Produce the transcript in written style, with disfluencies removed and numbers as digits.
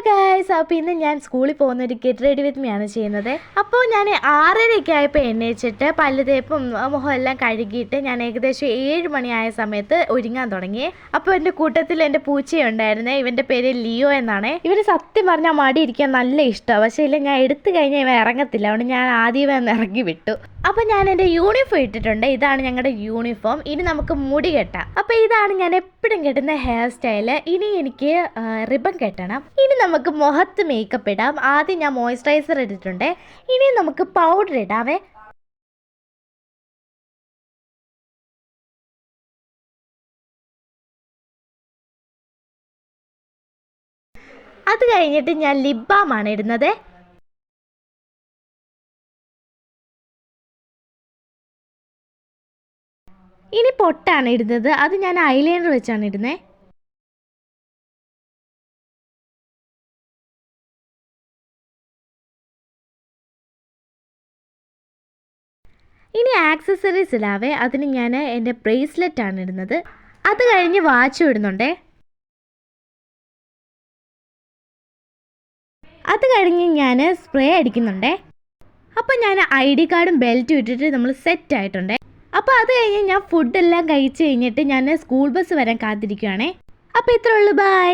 Guys, അപ്പോൾ ഇന്ന് ഞാൻ സ്കൂളിൽ പോകുന്ന ഒരു ഗെറ്റ് റെഡി വിത്ത് മീ ആണ് ചെയ്യുന്നത്. അപ്പോൾ ഞാൻ 6:30 ആയപ്പോൾ എണ്ണയിച്ചിട്ട് പല്ല് തേപ്പും മുഖം എല്ലാം കഴുകിയിട്ട് ഞാൻ ഏകദേശം 7 മണിയായ സമയത്ത് ഒരുങ്ങാൻ തുടങ്ങി. അപ്പോൾ എൻ്റെ കൂട്ടത്തിൽ എൻ്റെ പൂച്ചയുണ്ടായിരുന്നേ. ഇവൻ്റെ പേര് ലിയോ എന്നാണ്. ഇവന് സത്യം പറഞ്ഞാൽ മടി ഇരിക്കാൻ നല്ല ഇഷ്ടമാണ്. പക്ഷേ ഇല്ല, ഞാൻ എടുത്തു കഴിഞ്ഞാൽ ഇവൻ ഇറങ്ങത്തില്ല. അതുകൊണ്ട് ഞാൻ ആദ്യമേ ഒന്ന് ഇറങ്ങി വിട്ടു. അപ്പോൾ ഞാൻ എൻ്റെ യൂണിഫോം ഇട്ടിട്ടുണ്ട്. ഇതാണ് ഞങ്ങളുടെ യൂണിഫോം. ഇനി നമുക്ക് മുടി കെട്ടാം. അപ്പോൾ ഇതാണ് ഞാൻ എപ്പോഴും കെട്ടുന്ന ഹെയർ സ്റ്റൈല്. ഇനി എനിക്ക് റിബൺ കെട്ടണം. ഇനി നമുക്ക് മുഖത്ത് മേക്കപ്പ് ഇടാം. ആദ്യം ഞാൻ മോയ്സ്ചറൈസർ ഇട്ടിട്ടുണ്ട്. ഇനി നമുക്ക് പൗഡർ ഇടാവേ. അത് കഴിഞ്ഞിട്ട് ഞാൻ ലിപ് ബാം ആണ് ഇടുന്നത്. ഇനി പൊട്ടാണ് ഇടുന്നത്. അത് ഞാൻ ഐലൈനർ വെച്ചാണ് ഇടുന്നത്. ഇനി ആക്സസറീസ് ഇടാവേ. അതിന് ഞാൻ എൻ്റെ ബ്രേസ്ലെറ്റ് ആണ് ഇടുന്നത്. അത് കഴിഞ്ഞ് വാച്ചും ഇടുന്നുണ്ടേ. അത് കഴിഞ്ഞ് ഞാൻ സ്പ്രേ അടിക്കുന്നുണ്ടേ. അപ്പോൾ ഞാൻ ID കാർഡും ബെൽറ്റും ഇട്ടിട്ട് നമ്മൾ സെറ്റ് ആയിട്ടുണ്ട്. അപ്പോൾ അത് കഴിഞ്ഞ് ഞാൻ ഫുഡെല്ലാം കഴിച്ച് കഴിഞ്ഞിട്ട് ഞാൻ സ്കൂൾ ബസ് വരാൻ കാത്തിരിക്കുകയാണേ. അപ്പോൾ ഇത്രേ ഉള്ളൂ. ബൈ.